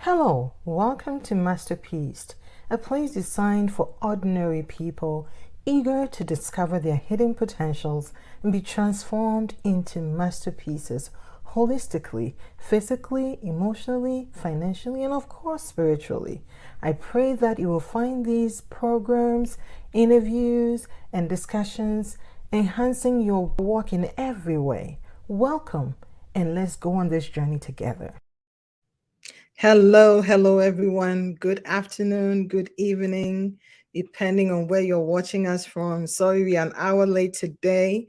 Hello, welcome to Masterpiece, a place designed for ordinary people eager to discover their hidden potentials and be transformed into masterpieces holistically, physically, emotionally, financially, and of course, spiritually. I pray that you will find these programs, interviews, and discussions enhancing your work in every way. Welcome, and let's go on this journey together. Hello, everyone. Good afternoon, good evening, depending on where you're watching us from. Sorry, we are an hour late today.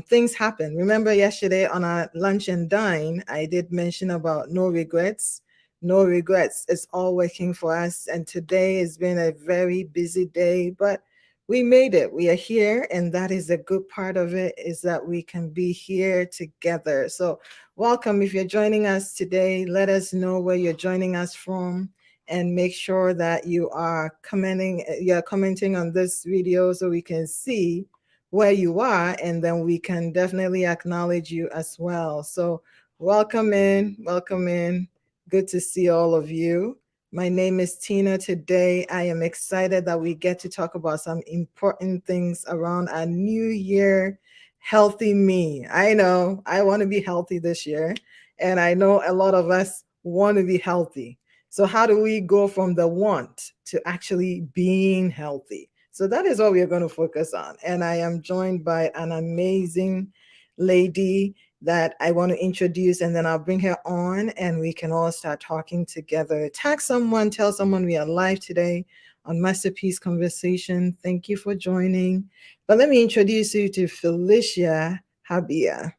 Things happen. Remember, yesterday on our lunch and dine, I did mention about no regrets. No regrets. It's all working for us. And today has been a very busy day, but we made it. We are here, and that is a good part of it, is that we can be here together. So welcome. If you're joining us today, let us know where you're joining us from and make sure that you're commenting on this video so we can see where you are, and then we can definitely acknowledge you as well. So welcome in, welcome in. Good to see all of you. My name is Tina. Today, I am excited that we get to talk about some important things around our new year. Healthy me. I know I want to be healthy this year, and I know a lot of us want to be healthy. So, how do we go from the want to actually being healthy? So, that is what we are going to focus on. And I am joined by an amazing lady that I want to introduce, and then I'll bring her on and we can all start talking together. Tag someone, tell someone we are live today on Masterpiece Conversation. Thank you for joining. But let me introduce you to Felicia Habia.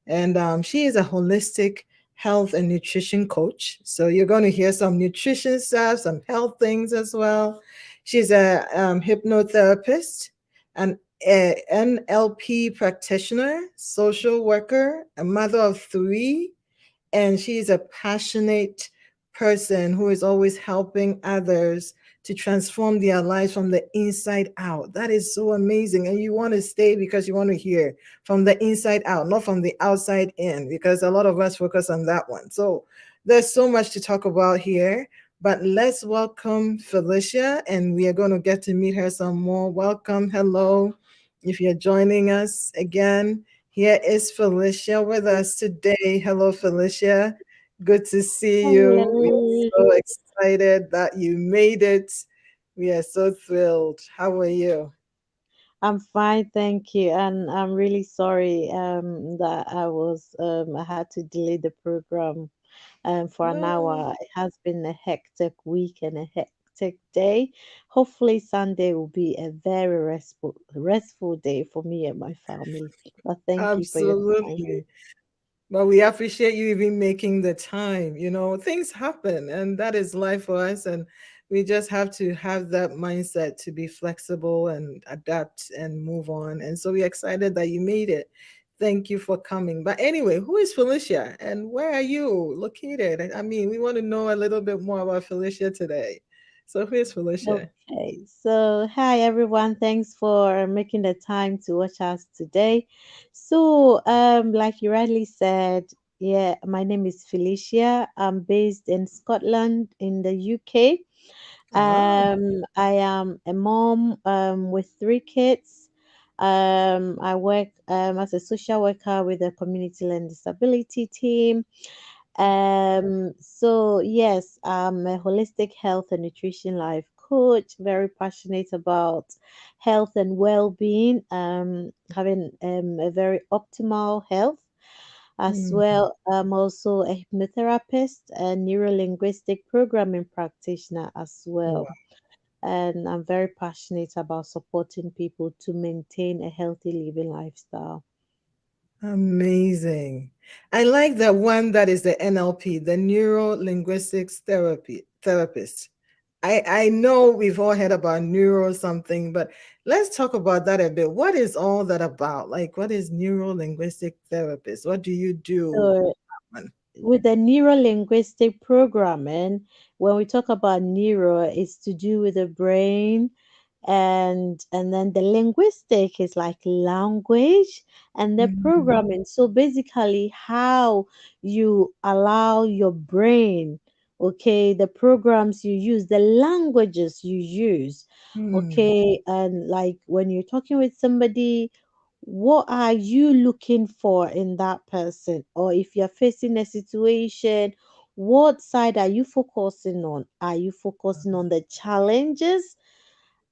And she is a holistic health and nutrition coach. So you're going to hear some nutrition stuff, some health things as well. She's a hypnotherapist, an NLP practitioner, social worker, a mother of three, and she's a passionate person who is always helping others to transform their lives from the inside out. That is so amazing. And you want to stay because you want to hear from the inside out, not from the outside in, because a lot of us focus on that one. So there's so much to talk about here. But let's welcome Felicia, and we are going to get to meet her some more. Welcome. Hello. If you're joining us again, here is Felicia with us today. Hello, Felicia. Good to see you. We are so Hello. excited that you made it. We are so thrilled. How are you? I'm fine, thank you. And I'm really sorry that I had to delay the program for an No, hour. It has been a hectic week and a hectic day. Hopefully Sunday will be a very restful day for me and my family. But thank you for your absolutely. time. Well, we appreciate you even making the time. Things happen, and that is life for us. And we just have to have that mindset to be flexible and adapt and move on. And so we're excited that you made it. Thank you for coming. But anyway, who is Felicia and where are you located? I mean, we want to know a little bit more about Felicia today. So, who is Felicia? Okay, so hi everyone. Thanks for making the time to watch us today. So, like you rightly said, yeah, my name is Felicia. I'm based in Scotland in the UK. Oh, I am a mom with three kids. I work as a social worker with the community and disability team. So yes, I'm a holistic health and nutrition life coach, very passionate about health and well-being, having a very optimal health. As mm, well, I'm also a hypnotherapist and neuro-linguistic programming practitioner as wow. well. And I'm very passionate about supporting people to maintain a healthy living lifestyle. Amazing. I like the one that is the NLP, the neuro linguistics therapist. I know we've all heard about neuro something, but let's talk about that a bit. What is all that about? Like, what is neuro linguistic therapist? What do you do? So with the neuro linguistic programming, when we talk about neuro, it's to do with the brain, and then the linguistic is like language, and the Mm, programming, so basically how you allow your brain okay, the programs you use, the languages you use, Mm. okay, and like when you're talking with somebody, what are you looking for in that person? Or if you're facing a situation, what side are you focusing on? Are you focusing on the challenges?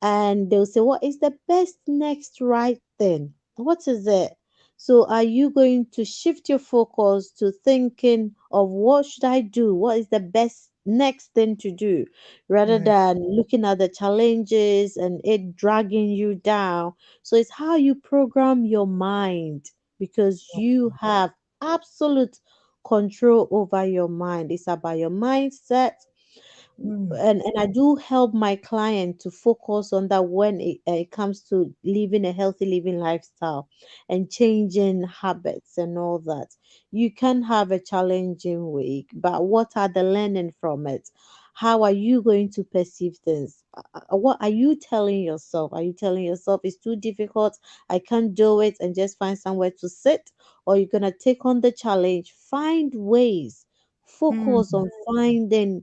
And they'll say, what is the best next right thing? What is it? So are you going to shift your focus to thinking of what should I do? What is the best next thing to do, rather Right. than looking at the challenges and it dragging you down? So it's how you program your mind, because you have absolute control over your mind. It's about your mindset. Mm. And I do help my client to focus on that when it comes to living a healthy living lifestyle and changing habits and all that. You can have a challenging week, but what are the learning from it? How are you going to perceive things? What are you telling yourself? Are you telling yourself it's too difficult, I can't do it, and just find somewhere to sit? Or you're going to take on the challenge, find ways, focus Mm. on finding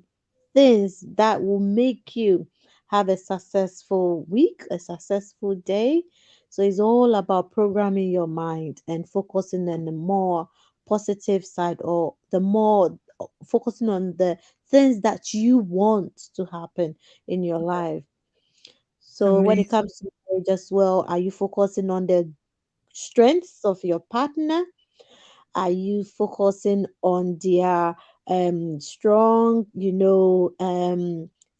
things that will make you have a successful week, a successful day. So it's all about programming your mind and focusing on the more positive side, or the more focusing on the things that you want to happen in your life. So when it Amazing. comes to marriage as well, are you focusing on the strengths of your partner? Are you focusing on their strong,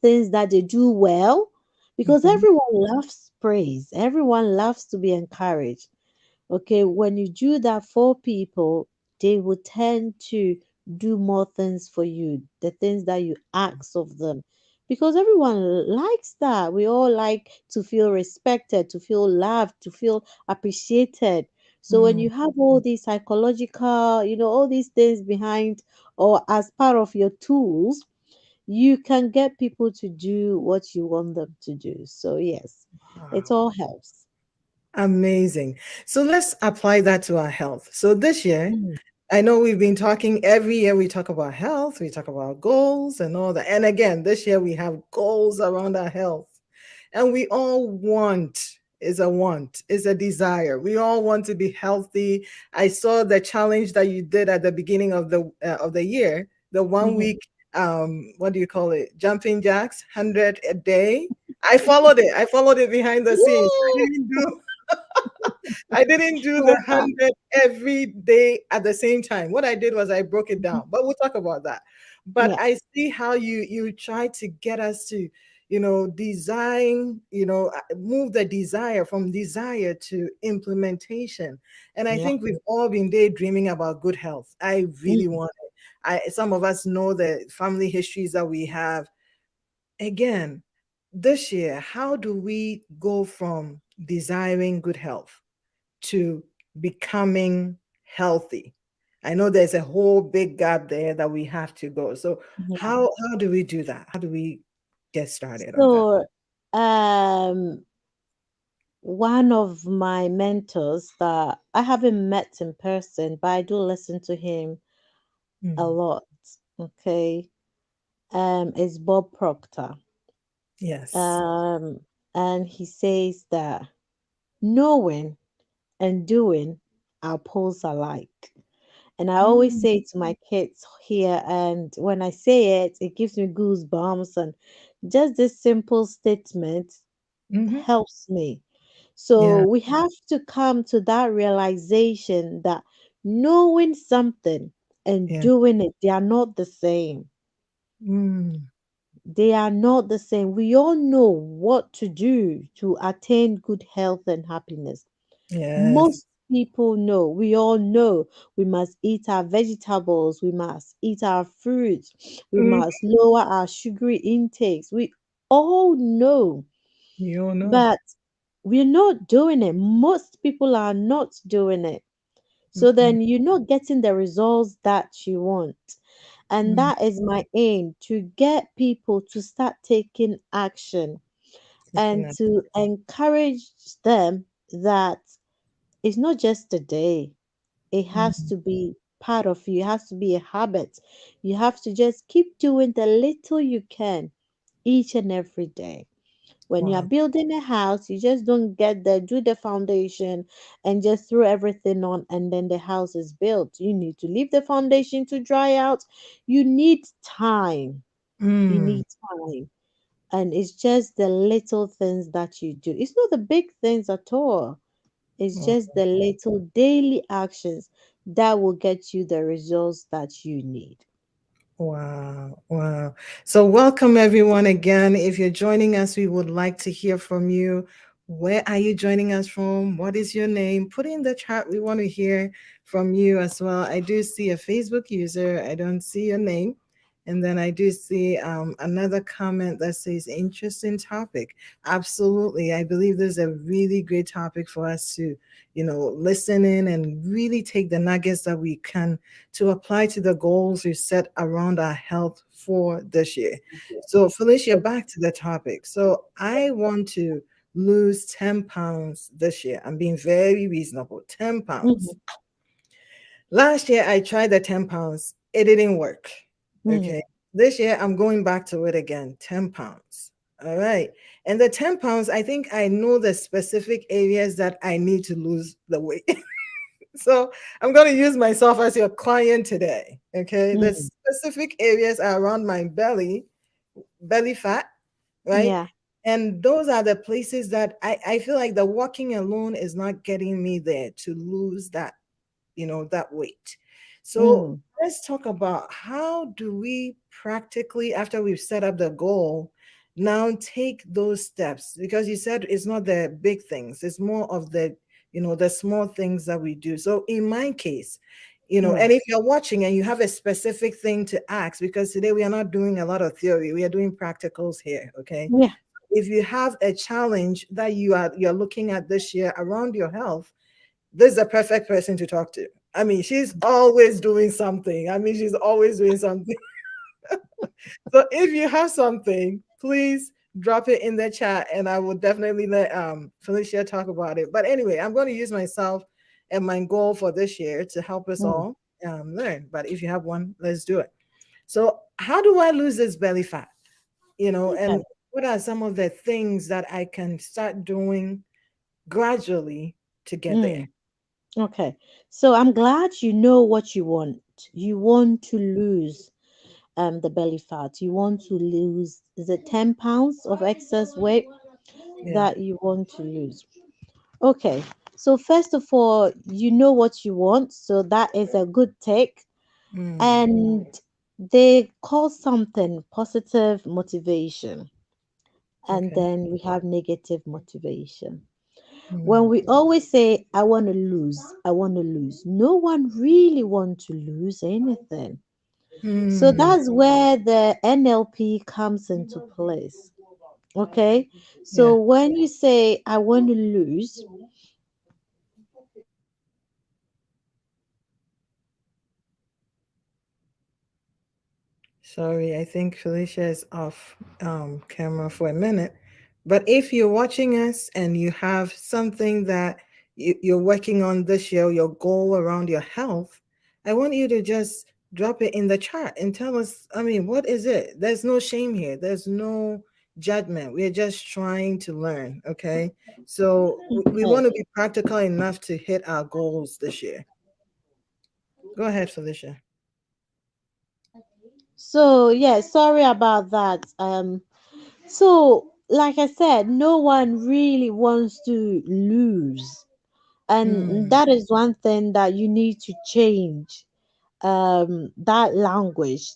things that they do well? Because Mhm. everyone loves praise, everyone loves to be encouraged. Okay, when you do that for people, they will tend to do more things for you, the things that you ask of them. Because everyone likes that. We all like to feel respected, to feel loved, to feel appreciated. So when Mm. you have all these psychological, all these things behind or as part of your tools, you can get people to do what you want them to do. So yes, it Wow. all helps. Amazing. So let's apply that to our health. So this year, Mm. I know we've been talking every year, we talk about health, we talk about goals and all that. And again, this year we have goals around our health. And we all want, is a desire. We all want to be healthy. I saw the challenge that you did at the beginning of the year, the one Mhm. week what do you call it? Jumping jacks, 100 a day. I followed it. I followed it behind the scenes. I didn't do the 100 every day at the same time. What I did was I broke it down, but we'll talk about that. But Yeah. I see how you try to get us to, design, move the desire from desire to implementation. And I Yeah. think we've all been daydreaming about good health. I really Mhm. want it. Some of us know the family histories that we have. Again, this year, how do we go from desiring good health to becoming healthy? I know there's a whole big gap there that we have to go. So Yeah. how do we do that? How do we get started on that? So, um, one of my mentors that I haven't met in person, but I do listen to him a Mm, lot. Okay. Is Bob Proctor. yes. Um, and he says that knowing and doing are poles alike. And I always Mm, say it to my kids here, and when I say it, it gives me goosebumps. And just this simple statement hmm. helps me. So Yeah. we have to come to that realization that knowing something and Yeah. doing it, they are not the same. Mm, They are not the same. We all know what to do to attain good health and happiness. yes. Most people know, we all know we must eat our vegetables, we must eat our fruits, we Mm, must lower our sugary intakes. We all know, you all know. but we're not doing it. Most people are not doing it. So Mm-mm, then you're not getting the results that you want. And mm, that is my aim, to get people to start taking action taking and that. to encourage them that it's not just a day, it has Mm, to be part of you. It has to be a habit. You have to just keep doing the little you can each and every day. When you are Wow. building a house, you just don't get there, do the foundation, and just throw everything on, and then the house is built. You need to leave the foundation to dry out. You need time. You Mm. need time. And it's just the little things that you do. It's not the big things at all. It's Wow. just the little daily actions that will get you the results that you need. Wow. Wow. So, welcome everyone again. If you're joining us, we would like to hear from you. Where are you joining us from? What is your name? Put in the chat. We want to hear from you as well. I do see a Facebook user. I don't see your name. And then I do see another comment that says interesting topic. Absolutely. I believe this is a really great topic for us to, listen in and really take the nuggets that we can to apply to the goals we set around our health for this year. So, Felicia, back to the topic. So, I want to lose 10 pounds this year. I'm being very reasonable. 10 pounds. Mhm, Last year, I tried the 10 pounds, it didn't work. mhm, Okay. This year, I'm going back to it again, 10 pounds. All right. And the 10 pounds, I think I know the specific areas that I need to lose the weight. So I'm going to use myself as your client today. Okay. The mhm. specific areas are around my belly fat, right? Yeah. And those are the places that I feel like the walking alone is not getting me there to lose that weight. So Mm, let's talk about how do we practically, after we've set up the goal, now take those steps, because you said it's not the big things, it's more of the small things that we do. So in my case, yeah. and if you're watching and you have a specific thing to ask, because today we are not doing a lot of theory, we are doing practicals here. Okay. Yeah. If you have a challenge that you're looking at this year around your health, this is the perfect person to talk to. I mean, she's always doing something. I mean, she's always doing something. So if you have something, please drop it in the chat and I will definitely let Felicia talk about it. But anyway, I'm going to use myself and my goal for this year to help us Mm, all learn. But if you have one, let's do it. So, how do I lose this belly fat? okay. And what are some of the things that I can start doing gradually to get there? Mm, okay. So I'm glad you know what you want. You want to lose the belly fat. You want to lose, is it 10 pounds of excess weight Yeah. that you want to lose? Okay. So first of all, you know what you want. So that is a good take. Mm, And they call something positive motivation. And okay. then we have negative motivation. When Mm, we always say, I want to lose, I want to lose, no one really wants to lose anything. So mm, that's where the NLP comes into place. Okay. yeah. So when you say, I want to lose, Sorry, I think Felicia is off camera for a minute. But if you're watching us and you have something that you're working on this year, your goal around your health, I want you to just drop it in the chat and tell us, I mean, what is it? There's no shame here. There's no judgment. We're just trying to learn, okay? So we okay. want to be practical enough to hit our goals this year. Go ahead, Felicia. So yeah, sorry about that. So like I said, no one really wants to lose. And Mm, that is one thing that you need to change. That language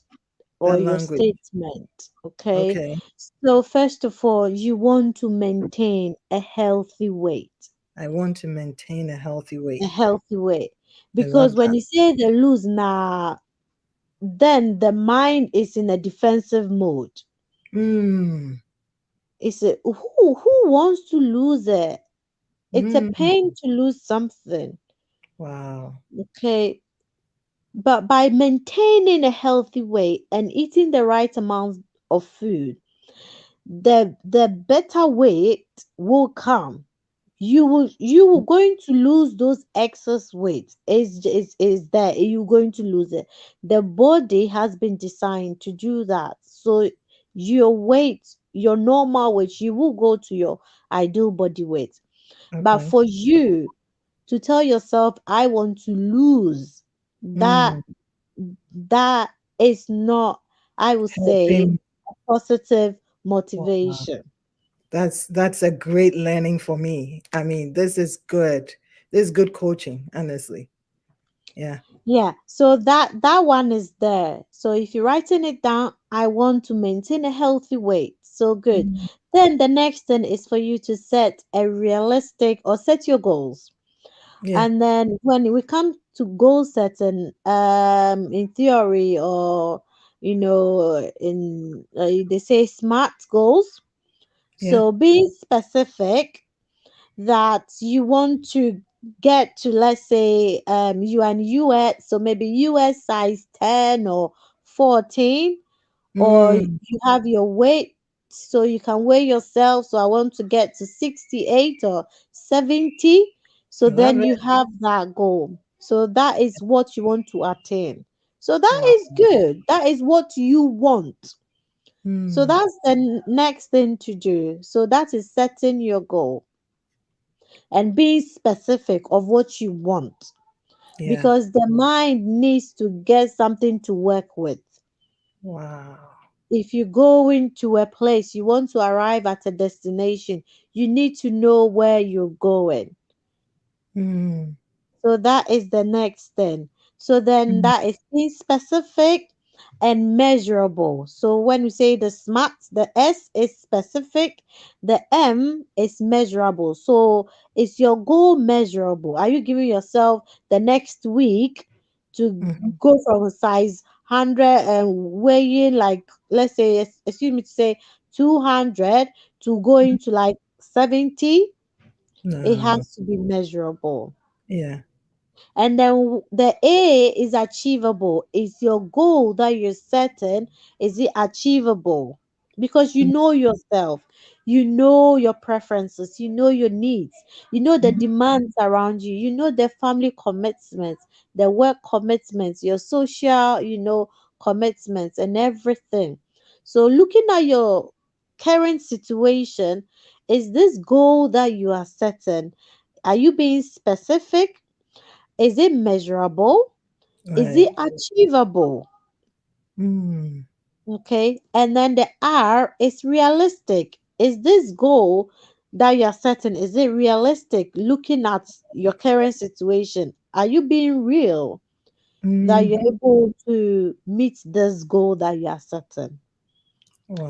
or that your language. statement. Okay. Okay. So first of all, you want to maintain a healthy weight. I want to maintain a healthy A weight. healthy weight. I love Because when that. you say the lose now, then the mind is in a defensive mode. Mm, It's a who wants to lose it? It's a mm, pain to lose something. wow. Okay. But by maintaining a healthy weight and eating the right amount of food, the better weight will come. you will going to lose those excess weight. Is there, you're going to lose it. The body has been designed to do that. So your weight, your normal weight, you will go to your ideal body weight. But Okay. for you to tell yourself, I want to lose, that Mm. that is not, I would say, Helping. a positive Wow. motivation. That's a great learning for me. I mean, this is good. This is good coaching, honestly. Yeah. Yeah, so that one is there. So if you're writing it down, I want to maintain a healthy weight. So good. Mm. Then the next thing is for you to set a realistic, or set your goals. Yeah. And then when we come to goal setting, in theory, or in they say SMART goals. Yeah. So being specific that you want to get to, let's say, you are in US, so maybe US size 10 or 14, or Mm. you have your weight, so you can weigh yourself. So I want to get to 68 or 70. So Love then it. you have that goal. So that is what you want to attain. So that Wow. is good. That is what you want. So Mm. that's the next thing to do. So that is setting your goal and being specific of what you want, Yeah. because the mind needs to get something to work with. Wow. If you go into a place, you want to arrive at a destination, you need to know where you're going. Mm. So that is the next thing. So then Mm. that is being specific and measurable. So when we say the SMART, the S is specific, the M is measurable. So is your goal measurable? Are you giving yourself the next week to Mhm. go from a size 100 and weighing, like, let's say, excuse me to say, 200 to going to like 70? It No. has to be measurable. Yeah. And then the A is achievable. Is your goal that you're setting, is it achievable? Because you Mm. know yourself, you know your preferences, you know your needs, you know the Mhm. demands around you, you know the family commitments, the work commitments, your social, commitments and everything. So looking at your current situation, is this goal that you are setting, are you being specific? Is it measurable? Is it Right. achievable? Mm. Okay. And then the R is realistic. Is this goal that you are setting, is it realistic looking at your current situation? Are you being real that you're Mhm. able to meet this goal that you are setting?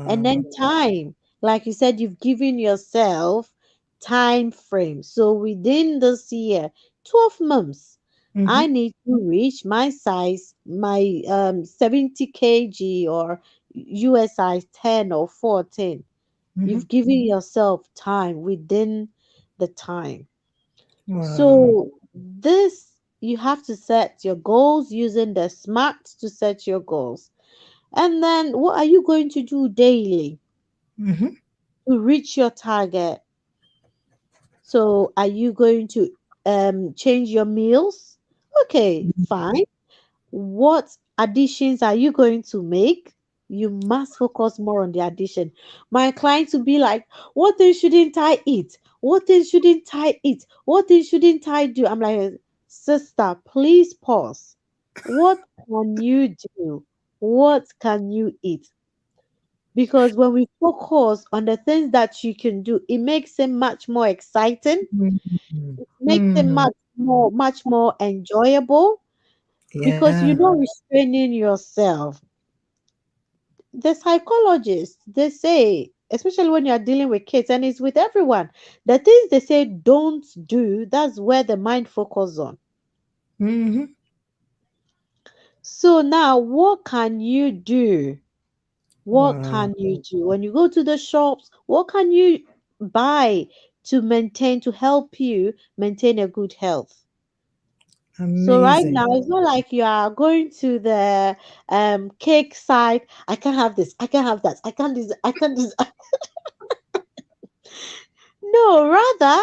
And Wow. then time, like you said, you've given yourself time frame. So within this year, 12 months, I Mhm. need to reach my size, my 70 kg, or US size 10 or 14. Mhm. You've given yourself time within the time. Wow. So this, you have to set your goals using the SMART to set your goals. And then what are you going to do daily Mhm. to reach your target? So are you going to change your meals? Okay, fine. What additions are you going to make? You must focus more on the addition. My clients will be like, what thing shouldn't I eat? What thing shouldn't I eat? What thing shouldn't I do? I'm like, sister, please pause. What can you do? What can you eat? Because when we focus on the things that you can do, it makes it much more exciting, Mhm. makes it Mm. much more enjoyable, because Yeah. you're not restraining yourself. The psychologists, they say, especially when you're dealing with kids, and it's with everyone, the things they say don't do, that's where the mind focuses on. Mhm. So now what can you do? What Wow. can you do when you go to the shops? What can you buy to help you maintain a good health? So right Amazing. now, it's not like you are going to the cake side. I can't have this. I can't have that. I can't this. I can't this. No, rather,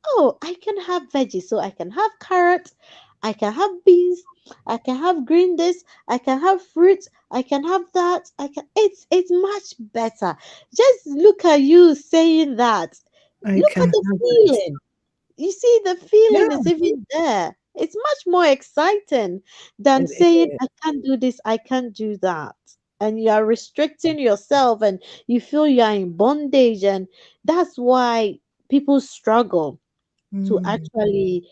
Oh, I can have veggies. So I can have carrot, I can have beans, I can have green this, I can have fruit, I can have that. I can it's much better. Just look at you saying that. I Look at can the have it. feeling. You see, the feeling Yeah, is even there. It's much more exciting than it saying, is. I can't do this, I can't do that. And you are restricting yourself and you feel you are in bondage. And that's why people struggle to Mm. actually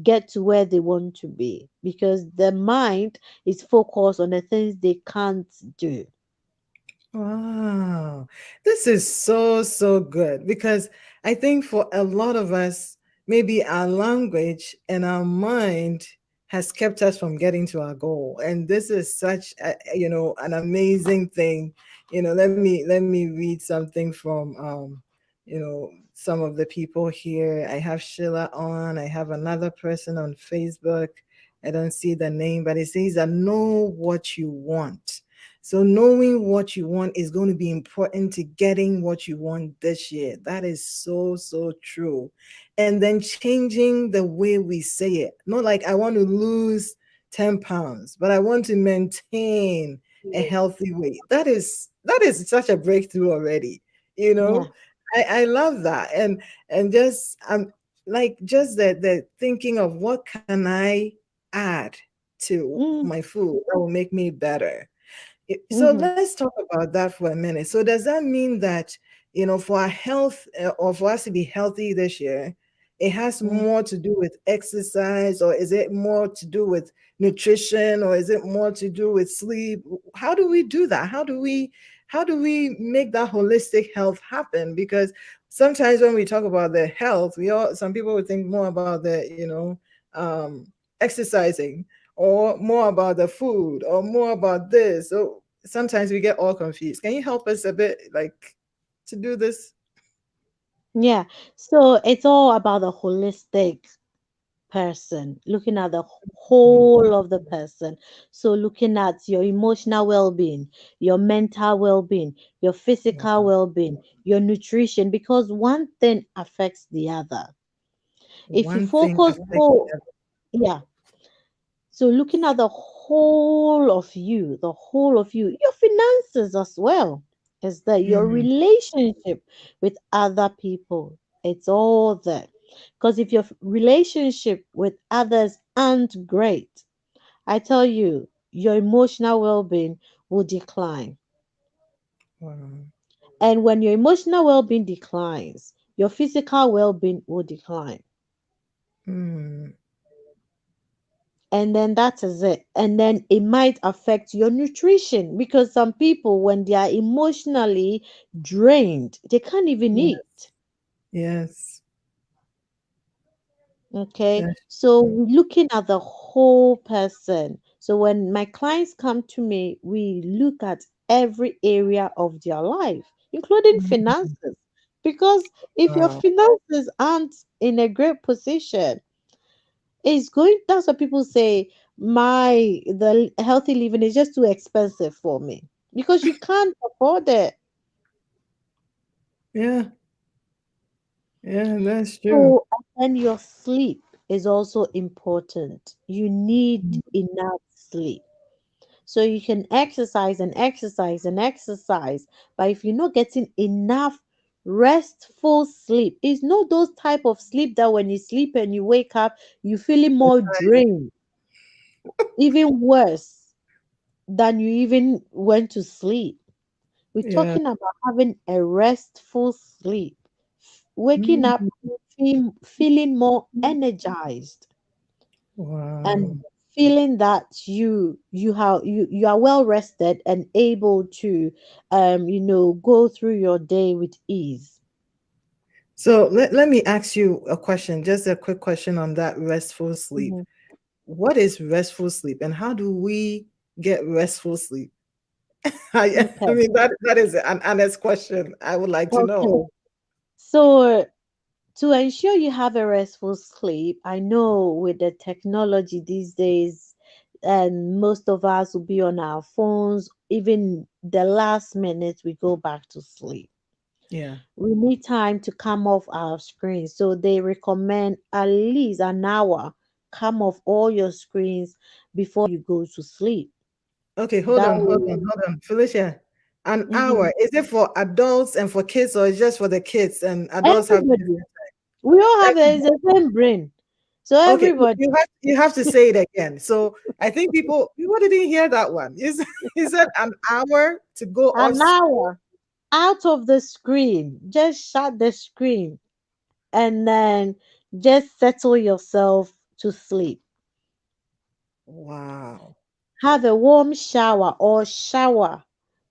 get to where they want to be because the mind is focused on the things they can't do. Wow. This is so, so good because I think for a lot of us, maybe our language and our mind has kept us from getting to our goal. And this is such an amazing thing. Let me read something from some of the people here. I have Sheila on, I have another person on Facebook. I don't see the name, but it says I know what you want. So knowing what you want is going to be important to getting what you want this year. That is so, so true. And then changing the way we say it. Not like I want to lose 10 pounds, but I want to maintain a healthy weight. That is such a breakthrough already. You Yeah. know, I love that. And just like just the thinking of what can I add to Mm, my food that will make me better. So mm-hmm, let's talk about that for a minute. So does that mean that, for our health or for us to be healthy this year, it has mm. more to do with exercise, or is it more to do with nutrition, or is it more to do with sleep? How do we do that? How do we make that holistic health happen? Because sometimes when we talk about the health, some people would think more about the, exercising, or more about the food, or more about this. So sometimes we get all confused. Can you help us a bit, like, to do this? Yeah. So it's all about the holistic person, looking at the whole of the person. So, looking at your emotional well being, your mental well being, your physical well being, your nutrition, because one thing affects the other. If you One thing focus affects whole, the other. yeah. So, looking at the whole of you, your finances as well, is that your Mm, relationship with other people, it's all there. Because if your relationship with others aren't great, I tell you, your emotional well being will decline. wow. And when your emotional well being declines, your physical well being will decline. Mm, And then that is it. And then it might affect your nutrition because some people, when they are emotionally drained, they can't even yes. eat. Yes. Okay, That's so true. we're looking at the whole person. So when my clients come to me, we look at every area of their life, including Mm, finances. Because if your wow. finances aren't in a great position, it's going, that's what people say, the healthy living is just too expensive for me. Because you can't afford it. Yeah. Yeah, that's true. So, and your sleep is also important. You need enough sleep. So you can exercise and exercise and exercise, but if you're not getting enough restful sleep, it's not those type of sleep that when you sleep and you wake up, you feeling more drained, even worse than you even went to sleep. We're Yeah. talking about having a restful sleep, waking up Mm, feeling more energized wow. and feeling that you are well rested and able to go through your day with ease. So let me ask you a question, just a quick question on that restful sleep. Mhm. What is restful sleep, and how do we get restful sleep? I Okay. mean, that is an honest question. I would like to know. Okay. So to ensure you have a restful sleep, I know with the technology these days, and most of us will be on our phones, even the last minute we go back to sleep. Yeah. We need time to come off our screens. So they recommend at least an hour. Come off all your screens before you go to sleep. Okay, That way, hold on. Felicia, an mhm. hour. Is it for adults and for kids, or is just for the kids and adults have Everybody, we all have the same brain. So okay, everybody, you have to say it again. So I think people didn't hear that one. You said an hour to go off an screen. hour out of the screen. Just shut the screen and then just settle yourself to sleep. Wow. Have a warm shower or shower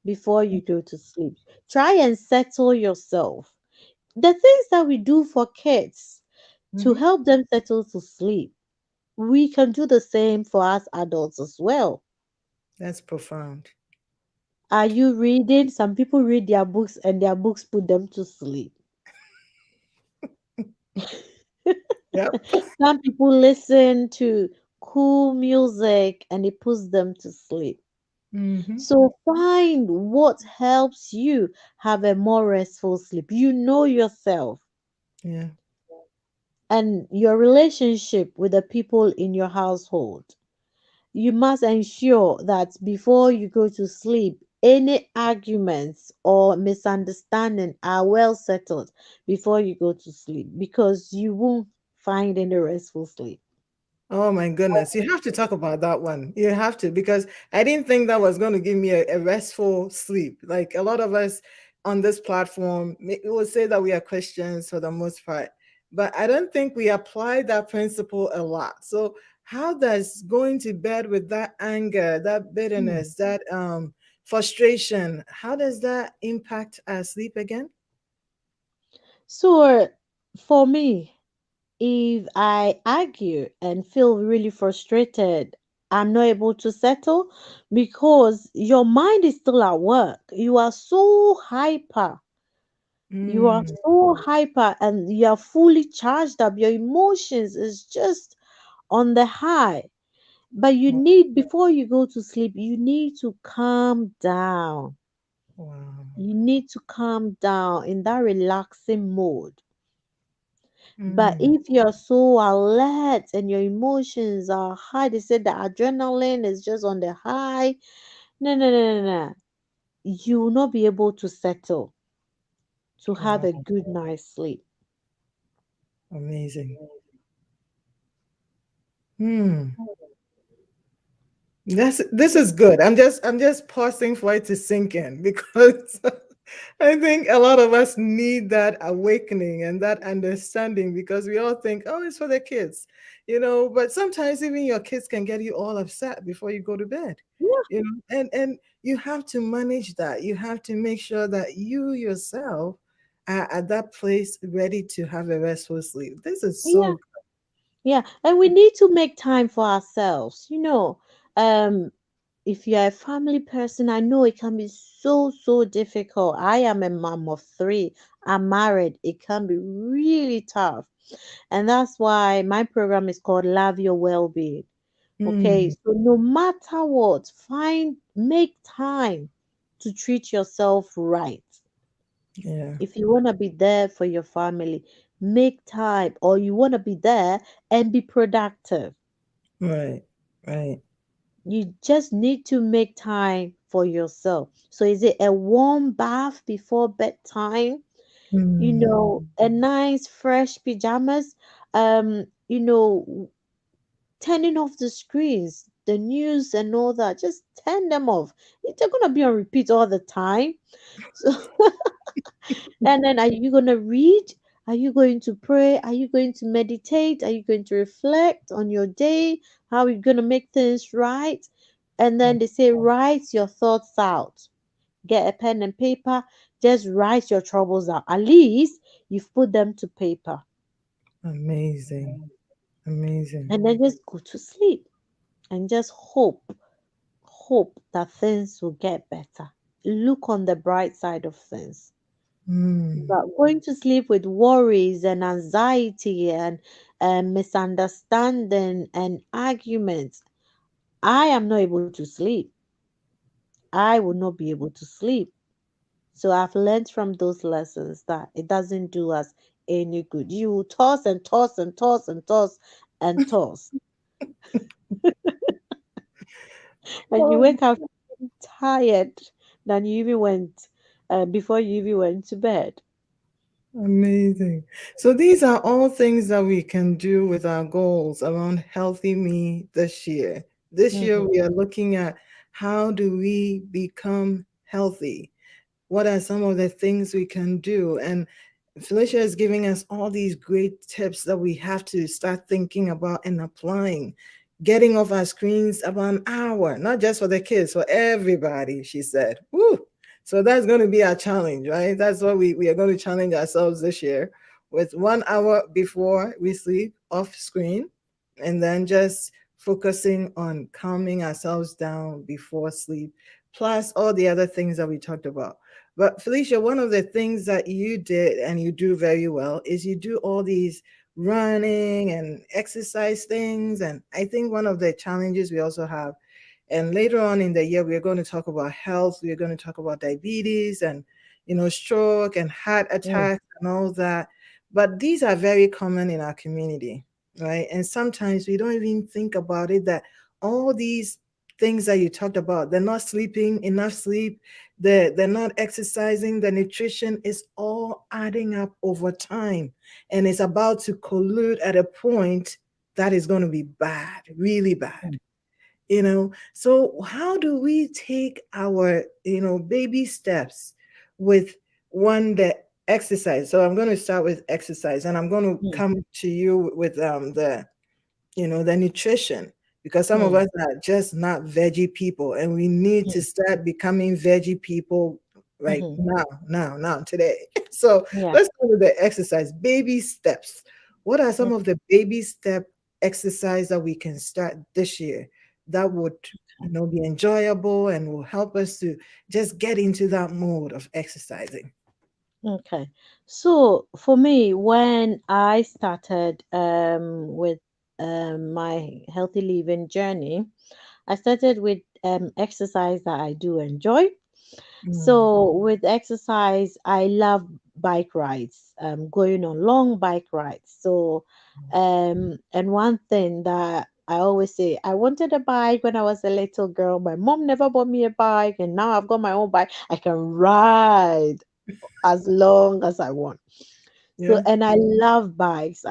before you go to sleep. Try and settle yourself. The things that we do for kids to Hmm. help them settle to sleep, we can do the same for us adults as well. That's profound. Are you reading? Some people read their books and their books put them to sleep. Yep. Some people listen to cool music and it puts them to sleep. Hmm. So find what helps you have a more restful sleep. You know yourself Yeah. and your relationship with the people in your household. You must ensure that before you go to sleep, any arguments or misunderstanding are well settled before you go to sleep because you won't find any restful sleep. Oh my goodness. You have to talk about that one. You have to, because I didn't think that was going to give me a restful sleep. Like a lot of us on this platform, we will say that we are Christians for the most part, but I don't think we apply that principle a lot. So, how does going to bed with that anger, that Hmm. bitterness, that frustration, how does that impact our sleep again? So, for me, if I argue and feel really frustrated, I'm not able to settle because your mind is still at work. You are so hyper. You are Mm, so hyper and you are fully charged up. Your emotions is just on the high. But you wow. need, before you go to sleep, you need to calm down. Wow. You need to calm down in that relaxing mode. But Mm, if you're so alert and your emotions are high, they say the adrenaline is just on the high. No, no, no, no, no. You will not be able to settle to have a wow. good night's sleep. Amazing. Hmm. This is good. I'm just pausing for it to sink in because I think a lot of us need that awakening and that understanding because we all think, oh, it's for the kids, but sometimes even your kids can get you all upset before you go to bed, Yeah, and you have to manage that. You have to make sure that you yourself are at that place ready to have a restful sleep. This is yeah, so yeah. And we need to make time for ourselves. Um, if you're a family person, I know it can be so, so difficult. I am a mom of three. I'm married. It can be really tough. And that's why my program is called Love Your Well-being. Okay, mm, so no matter what, make time to treat yourself right. yeah, If you want to be there for your family, make time, or you want to be there and be productive. right, right. You just need to make time for yourself. So, is it a warm bath before bedtime? Mm, A nice fresh pajamas. Turning off the screens, the news and all that. Just turn them off. They're gonna be on repeat all the time. So, and then are you gonna read? Are you going to pray? Are you going to meditate? Are you going to reflect on your day? How are you gonna make things right? And then they say, write your thoughts out. Get a pen and paper. Just write your troubles out. At least you've put them to paper. amazing, amazing. And then just go to sleep and just hope that things will get better. Look on the bright side of things. Mm, But going to sleep with worries and anxiety and misunderstanding and arguments, I am not able to sleep. I will not be able to sleep. So I've learned from those lessons that it doesn't do us any good. You toss and toss and toss and toss and toss, and you Oh, wake up tired than you even went before you even went to bed. amazing. So these are all things that we can do with our goals around healthy me this year. This year Mhm. we are looking at how do we become healthy? What are some of the things we can do? And Felicia is giving us all these great tips that we have to start thinking about and applying. Getting off our screens about an hour, not just for the kids, for everybody, she said. Woo! So that's going to be our challenge, right? That's what we are going to challenge ourselves this year with 1 hour before we sleep off screen, and then just focusing on calming ourselves down before sleep, plus all the other things that we talked about. But Felicia, one of the things that you did and you do very well is you do all these running and exercise things. And I think one of the challenges we also have, and later on in the year, we're going to talk about health, we're going to talk about diabetes and, stroke and heart Mm, attacks and all that. But these are very common in our community, right? And sometimes we don't even think about it that all these things that you talked about, they're not sleeping enough sleep, they're not exercising, the nutrition is all adding up over time. And it's about to collude at a point that is going to be bad, really bad. mm, So how do we take our baby steps with one that exercise? So I'm going to start with exercise, and I'm going to mm, come to you with the nutrition, because some of mm, us are just not veggie people, and we need to mm, start becoming veggie people right mhm. now, today. So Yeah. let's go with the exercise, baby steps. What are Mm, some of the baby step exercise that we can start this year that would be enjoyable and will help us to just get into that mode of exercising? okay. So for me, when I started with my healthy living journey, I started with exercise that I do enjoy. Mm, So with exercise, I love bike rides, going on long bike rides. So, and one thing that I always say, I wanted a bike when I was a little girl. My mom never bought me a bike, and now I've got my own bike. I can ride as long as I want. So, yeah. and I love bikes.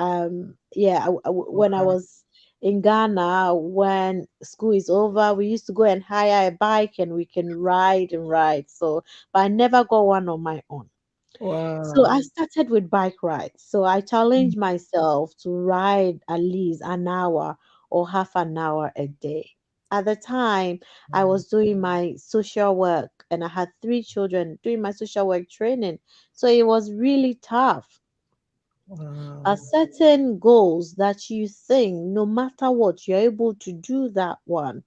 Yeah, when I Wow. was in Ghana, when school is over, we used to go and hire a bike and we can ride and ride. So, but I never got one on my own. So Wow. I started with bike rides. So I challenged myself to ride at least an hour or half an hour a day. At the time, I was doing my social work and I had three children doing my social work training. So it was really tough. Are Wow. certain goals that you think no matter what, you're able to do that one,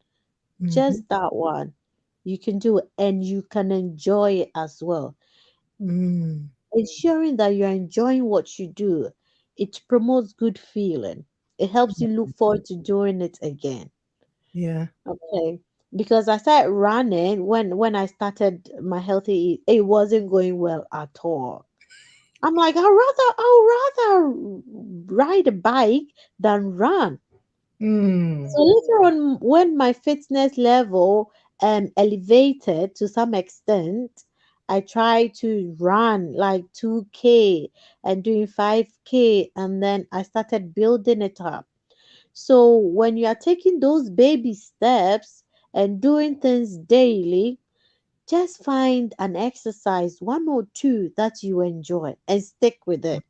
Mhm. just that one, you can do it and you can enjoy it as well. Mm. Ensuring that you're enjoying what you do, it promotes good feeling. It helps you look forward to doing it again. Yeah. Okay. Because I started running when I started my healthy it wasn't going well at all. I'm like, I'd rather ride a bike than run. Mm. So later on, when my fitness level elevated to some extent, I tried to run like 2K and doing 5K, and then I started building it up. So when you are taking those baby steps and doing things daily, just find an exercise, one or two that you enjoy and stick with it.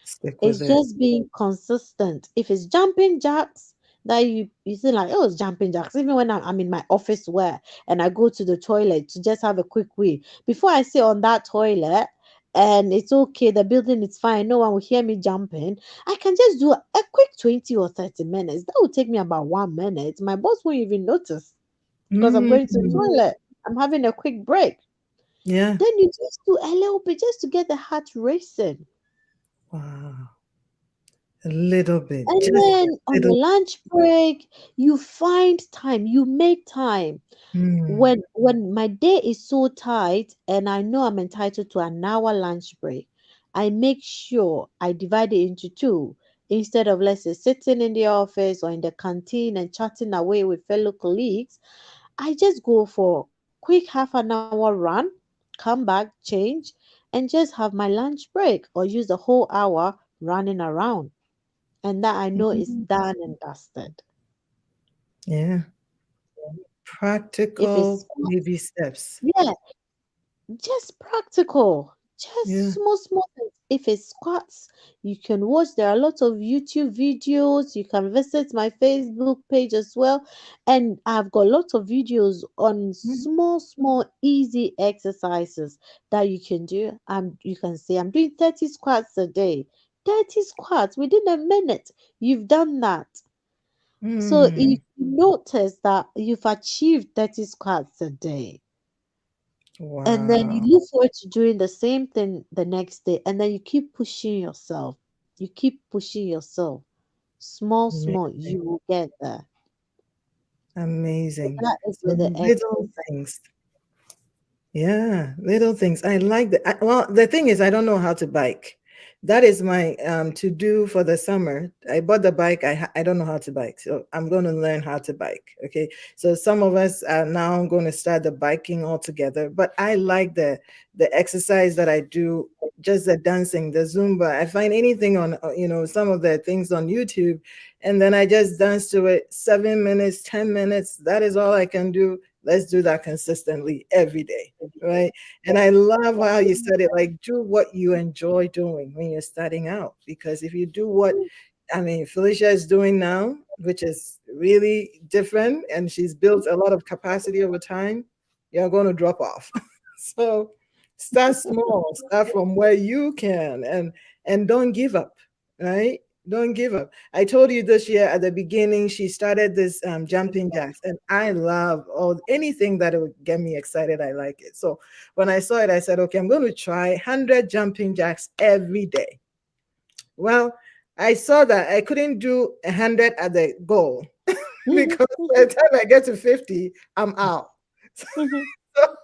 Stick It's with it. just being consistent. If it's jumping jacks, that you see like, oh, it's jumping jacks. Even when I'm in my office wear and I go to the toilet to just have a quick wee, before I sit on that toilet and it's okay, the building is fine, no one will hear me jumping. I can just do a quick 20 or 30 minutes. That will take me about 1 minute. My boss won't even notice because I'm going to the Mm. toilet. I'm having a quick break. Yeah. Then you just do a little bit just to get the heart racing. Wow. A little bit, And just then a on your little. lunch break, you find time, you make time. Mm, When my day is so tight and I know I'm entitled to an hour lunch break, I make sure I divide it into two. Instead of, let's say, sitting in the office or in the canteen and chatting away with fellow colleagues, I just go for quick half an hour run, come back, change, and just have my lunch break or use the whole hour running around. And that I know is done and dusted. yeah. If Practical it's baby steps. yeah, just practical, just Yeah. small things. If it's squats, you can watch. There are lots of YouTube videos. You can visit my Facebook page as well, and I've got lots of videos on Mhm. small, easy exercises that you can do. You can say, I'm doing 30 squats a day. 30 squats within a minute. You've done that. So if Mm, you notice that you've achieved 30 squats a day, and then you wow. look forward to doing the same thing the next day, and then you keep pushing yourself. You keep pushing yourself. Small, you will get there. So Amazing. that is So with the little exercise. things. Yeah, little things. I like that. Well, the thing is, I don't know how to bike. That is my to do for the summer. I bought the bike. I don't know how to bike, so I'm going to learn how to bike. Okay, so some of us are now going to start the biking all together. But I like the exercise that I do, just the dancing, the Zumba. I find anything on some of the things on YouTube, and then I just dance to it. 7 minutes, 10 minutes. That is all I can do. Let's do that consistently every day, right? And I love how you said it, like do what you enjoy doing when you're starting out. Because if you do what, I mean, Felicia is doing now, which is really different, and she's built a lot of capacity over time, you're going to drop off. So start small, start from where you can, and don't give up, right? Don't give up. I told you this year at the beginning, she started this jumping jacks, and I love all anything that would get me excited. I like it. So when I saw it, I said, okay, I'm going to try 100 jumping jacks every day. Well, I saw that I couldn't do 100 at the goal because by the time I get to 50, I'm out. So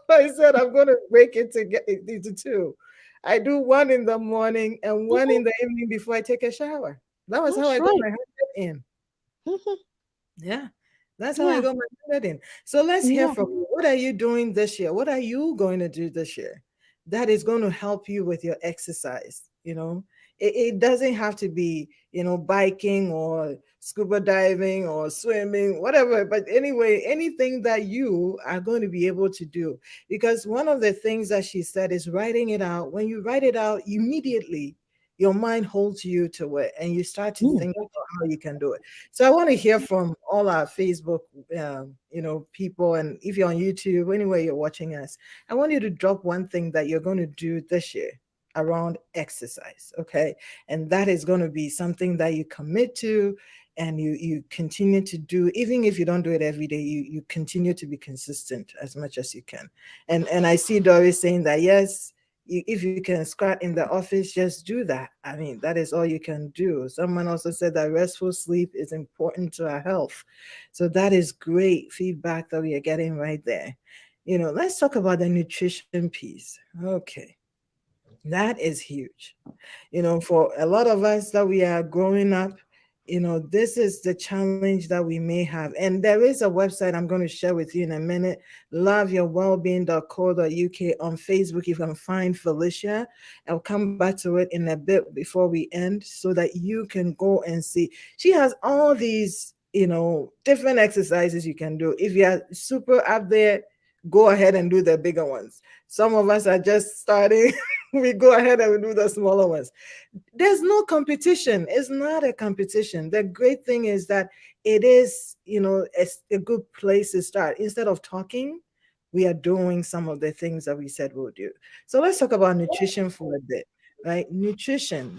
I said, I'm going to break it to get it into two. I do one in the morning and one in the evening before I take a shower. That was how I That's got right. my 100 in. Mhm. Yeah, that's how I Yeah, got my 100 in. So let's hear yeah. from you. What are you doing this year? What are you going to do this year that is going to help you with your exercise? It doesn't have to be, biking or scuba diving or swimming, whatever. But anyway, anything that you are going to be able to do. Because one of the things that she said is writing it out. When you write it out, immediately your mind holds you to it and you start to Mm. think about how you can do it. So I want to hear from all our Facebook, people, and if you're on YouTube, anywhere you're watching us, I want you to drop one thing that you're going to do this year around exercise, okay? And that is going to be something that you commit to and you continue to do, even if you don't do it every day. You continue to be consistent as much as you can. And I see Doris saying that yes, if you can squat in the office, just do that. I mean, that is all you can do. Someone also said that restful sleep is important to our health. So that is great feedback that we are getting right there. Let's talk about the nutrition piece. Okay, that is huge. For a lot of us that we are growing up, this is the challenge that we may have. And there is a website I'm going to share with you in a minute, loveyourwellbeing.co.uk. On Facebook, you can find Felicia. I'll come back to it in a bit before we end so that you can go and see. She has all these, different exercises you can do. If you're super up there, go ahead and do the bigger ones. Some of us are just starting. We go ahead and we do the smaller ones. There's no competition. It's not a competition. The great thing is that it is, a good place to start. Instead of talking, we are doing some of the things that we said we'll do. So let's talk about nutrition for a bit, right? Nutrition.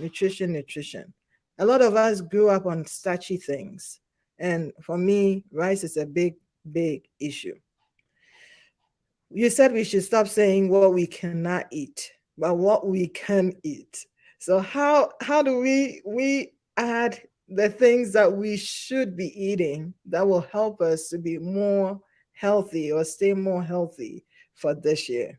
A lot of us grew up on starchy things. And for me, rice is a big, big issue. You said we should stop saying what we cannot eat, but what we can eat. So how do we add the things that we should be eating that will help us to be more healthy or stay more healthy for this year?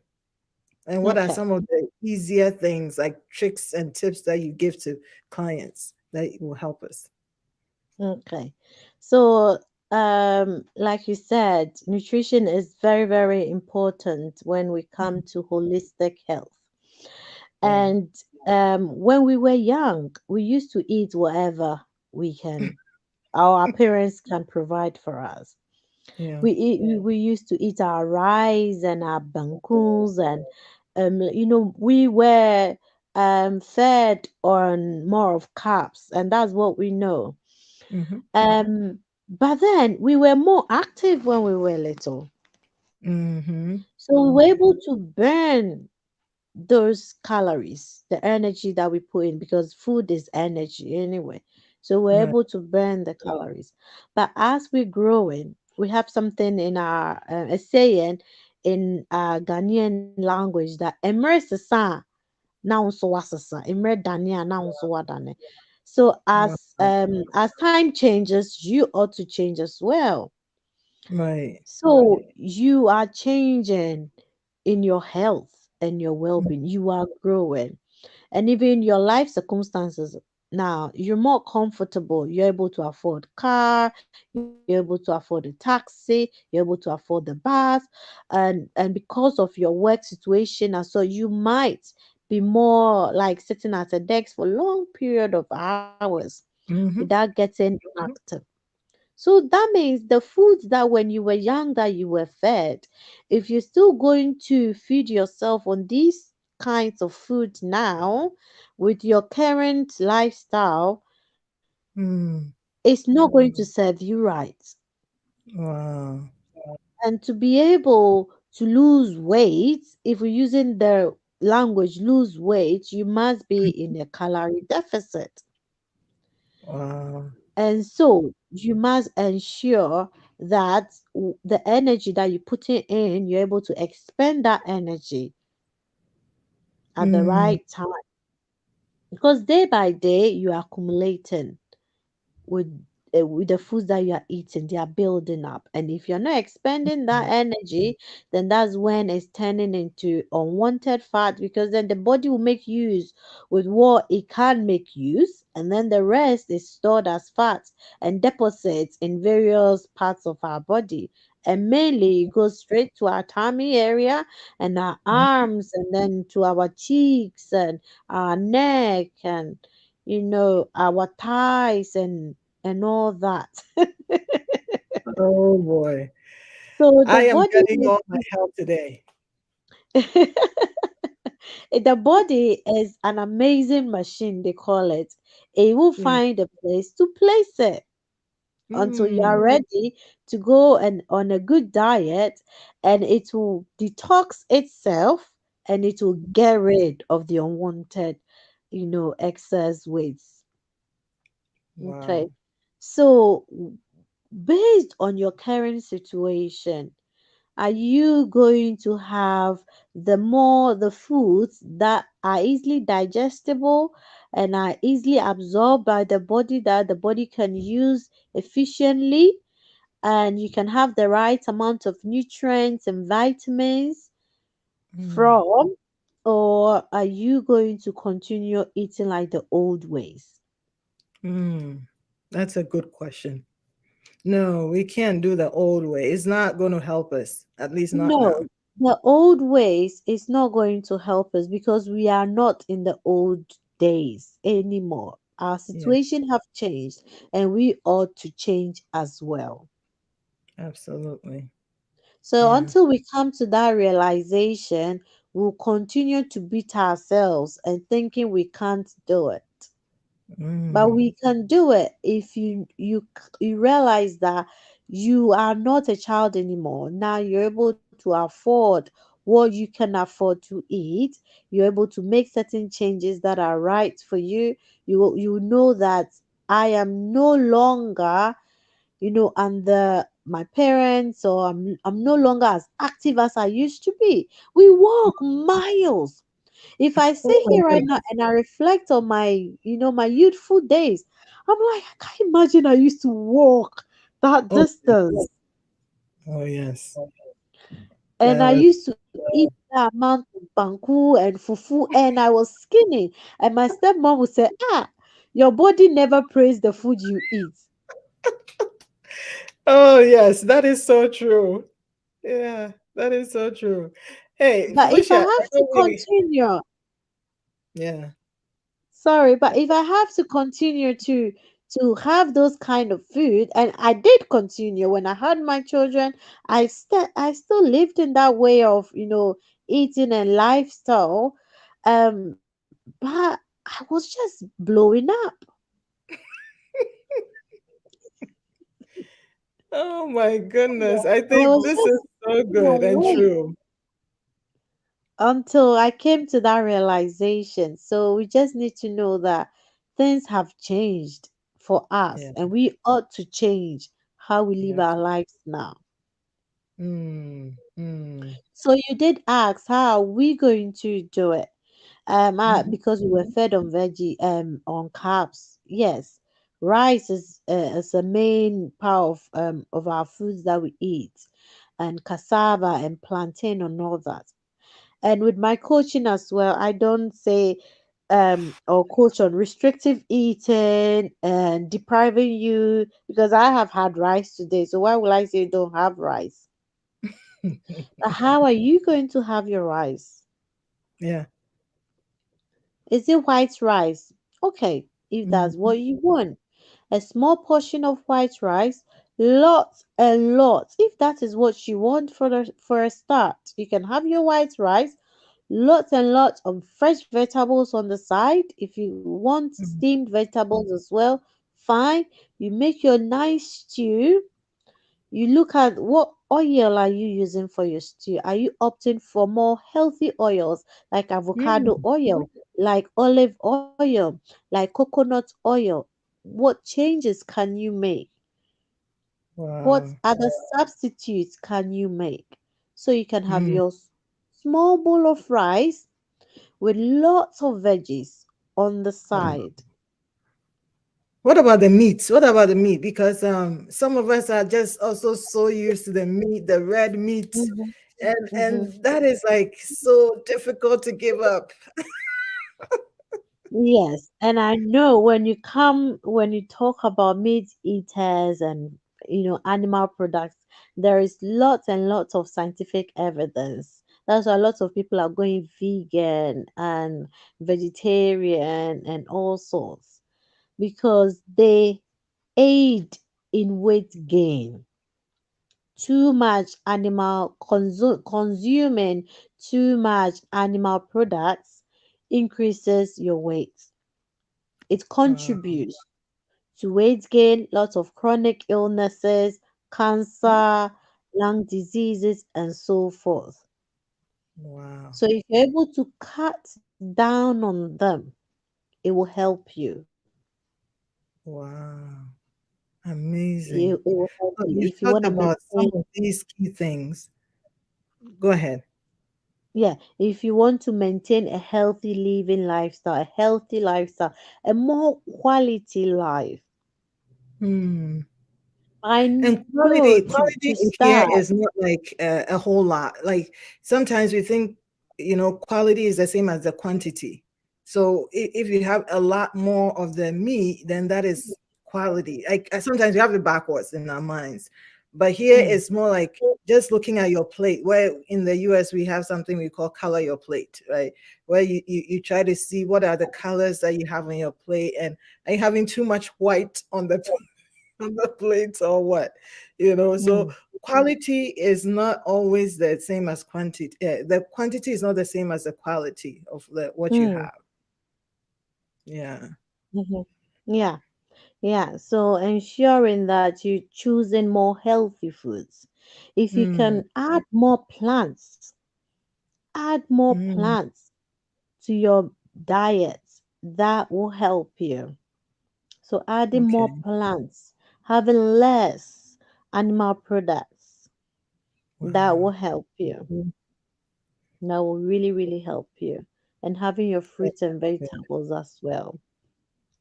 And what are Okay. some of the easier things like tricks and tips that you give to clients that will help us? Okay. So, like you said, nutrition is very, very important when we come to holistic health. Yeah. And when we were young, we used to eat whatever we can, our parents can provide for us. Yeah. We used to eat our rice and our bankuns, and we were fed on more of carbs, and that's what we know. Mm-hmm. But then we were more active when we were little. Mm-hmm. So we were able to burn those calories, the energy that we put in, because food is energy anyway. So we're Right. able to burn the calories. But as we're growing, we have something in our a saying in Ghanaian language that "emre sesa na unso wasesa, emre dania na unso wadane." So Wow. as time changes, you ought to change as well. Right. So you are changing in your health and your well-being. You are growing. And even your life circumstances now, you're more comfortable. You're able to afford car, you're able to afford a taxi, you're able to afford the bus, and because of your work situation, and so you might be more like sitting at a desk for long period of hours Mm-hmm. without getting active. So that means the foods that when you were young that you were fed, if you're still going to feed yourself on these kinds of food now with your current lifestyle, Mm. it's not going to serve you right. Wow. And to be able to lose weight, if we're using the language lose weight, you must be in a calorie deficit. Wow. And so you must ensure that the energy that you're putting in, you're able to expend that energy at the Mm. right time. Because day by day, you are accumulating with with the foods that you are eating, they are building up. And if you're not expending that energy, then that's when it's turning into unwanted fat, because then the body will make use with what it can make use, and then the rest is stored as fat and deposits in various parts of our body. And mainly it goes straight to our tummy area and our arms, and then to our cheeks and our neck, and our ties and all that. Oh boy. So the I am body getting all my help today. the body is an amazing machine, they call it. It will Yeah. find a place to place it until you are Mm. ready to go and on a good diet, and it will detox itself, and it will get rid of the unwanted, excess weights. Okay. Wow. So based on your current situation, are you going to have the foods that are easily digestible and are easily absorbed by the body, that the body can use efficiently, and you can have the right amount of nutrients and vitamins Mm. from, or are you going to continue eating like the old ways? Mm. That's a good question. No, we can't do the old way. It's not going to help us, at least not now. No, the old ways is not going to help us because we are not in the old days anymore. Our Yeah, situation have changed, and we ought to change as well. absolutely. So Yeah. until we come to that realization, we'll continue to beat ourselves and thinking we can't do it. But Mm. we can do it if you realize that you are not a child anymore. Now you're able to afford what you can afford to eat. You're able to make certain changes that are right for you. You know that I am no longer, under my parents, or I'm no longer as active as I used to be. We walk miles. If I Oh sit my here right now goodness. and I reflect on my youthful days, I'm like, I can't imagine I used to walk that Oh, distance. oh yes. And That I was used to eat that amount of banku and fufu, and I was skinny. And my stepmom would say, "Ah, your body never praised the food you eat." oh yes, that is so true. Yeah, that is so true. Hey, But if I Felicia, I have to know we continue, yeah. sorry, but if I have to continue to have those kind of food, and I did continue when I had my children, I still lived in that way of eating and lifestyle, but I was just blowing up. Oh my goodness. I I think was this just is so putting good on and weight true. until I came to that realization. So we just need to know that things have changed for us, Yeah, and we ought to change how we we live have our to. lives now. Mm. So you did ask, how are we going to do it? Mhm. Because we were fed on veggie, on carbs. Yes, rice is a main part of our foods that we eat, and cassava and plantain and all that. And with my coaching as well, I don't say or coach on restrictive eating and depriving you, because I have had rice today. So why will I say you don't have rice? But how are you going to have your rice? Yeah. Is it white rice? Okay, if that's Mhm. what you want. A small portion of white rice, lots and lots. If that is what you want for a start, you can have your white rice, lots and lots of fresh vegetables on the side. If you want Mhm. steamed vegetables as well, fine. You make your nice stew. You look at what oil are you using for your stew. Are you opting for more healthy oils like avocado Mm. oil, like olive oil, like coconut oil? What changes can you make? What Wow. other substitutes can you make? So you can have Mm. your small bowl of rice with lots of veggies on the side. What about the meats? What about the meat? Because some of us are just also so used to the meat, the red meat, Mhm, mhm. and that is like so difficult to give up. Yes, and I know when you talk about meat eaters and animal products, there is lots and lots of scientific evidence. That's why lots of people are going vegan and vegetarian and all sorts, because they aid in weight gain. Too much consuming too much animal products increases your weight. It Wow. contributes to weight gain, lots of chronic illnesses, cancer, lung diseases, and so forth. Wow. So if you're able to cut down on them, it will help you. Wow. It, Amazing. it will help Well, you you've if you want talked to about some maintain. of these key things. Go ahead. Yeah, if you want to maintain a healthy living lifestyle, a healthy lifestyle, a more quality life, Hmm. I And know to quality here start. is not like a whole lot. Like sometimes we think, quality is the same as the quantity. So if you have a lot more of the meat, then that is quality. Like sometimes we have it backwards in our minds, but here Mm, it's more like just looking at your plate. Where in the US we have something we call color your plate, right? Where you try to see what are the colors that you have on your plate, and are you having too much white on the on the plate or what, so mm, quality is not always the same as quantity. The quantity is not the same as the quality of what you mm, have. Yeah. mhm. Yeah. Yeah, so ensuring that you're choosing more healthy foods. If you Mm, can add more mm, plants to your diet, that will help you. So adding more okay. plants, having less animal products, that will Wow. help you. That will really, really help you. and having your That's fruits and good. vegetables as well,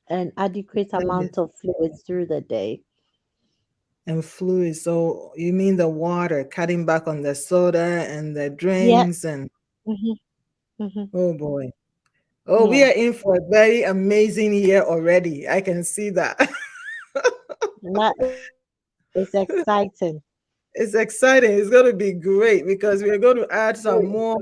and adequate That amount is. of fluids through the day. And fluid. So you mean the water, cutting back on the soda and the Yeah. drinks and Hmm. Hmm. oh boy. Oh, we Yeah. are in for a very amazing year already. I can see that. And that is exciting. It's exciting. It's going to be great because we're going to add some more,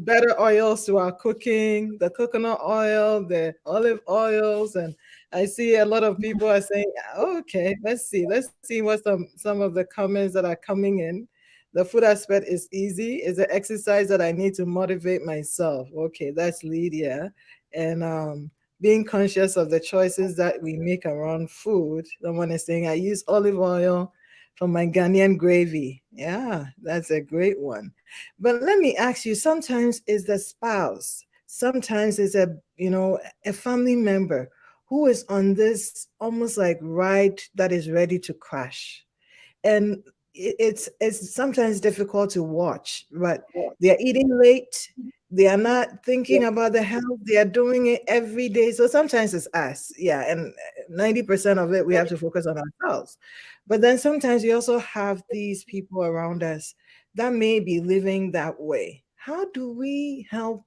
better oils to our cooking, the coconut oil, the olive oils. And I see a lot of people are saying, "Oh, okay, let's see. Let's see what some of the comments that are coming in. The food aspect is easy. Is the exercise that I need to motivate myself. Okay, that's Lydia. And being conscious of the choices that we make around food. Someone is saying, I use olive oil from my Ghanaian gravy. Yeah, that's a great one. But let me ask you, sometimes is the spouse, sometimes it's a family member who is on this almost like ride that is ready to crash. And it's sometimes difficult to watch, but they're eating late, they are not thinking about the health, they are doing it every day. So sometimes it's us, yeah, and 90% of it we have to focus on ourselves. But then sometimes we also have these people around us that may be living that way. How do we help?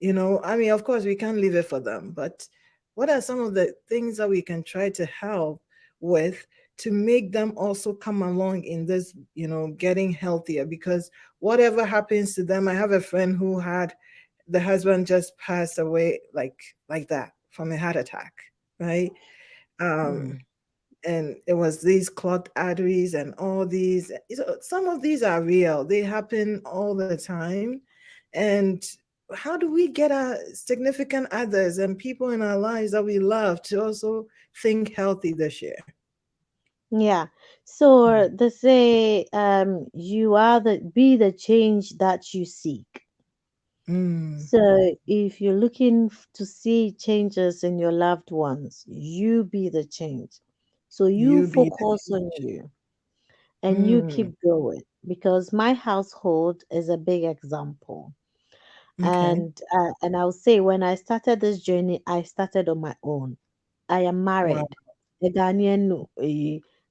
I mean, of course, we can't leave it for them, but what are some of the things that we can try to help with to make them also come along in this, getting healthier? Because whatever happens to them, I have a friend who had the husband just passed away like that from a heart attack, right? Mm. Um, and it was these clogged arteries and all these. Some of these are real, they happen all the time. And how do we get our significant others and people in our lives that we love to also think healthy this year? Yeah. So they say, you are the be the change that you seek. Mm, So if you're looking to see changes in your loved ones, you be the change. So you you be the focus on change. you and you Mm, keep going, because my household is a big example. okay. And I'll say, when I started this journey, I started on my own. I am Wow. married, a Ghanaian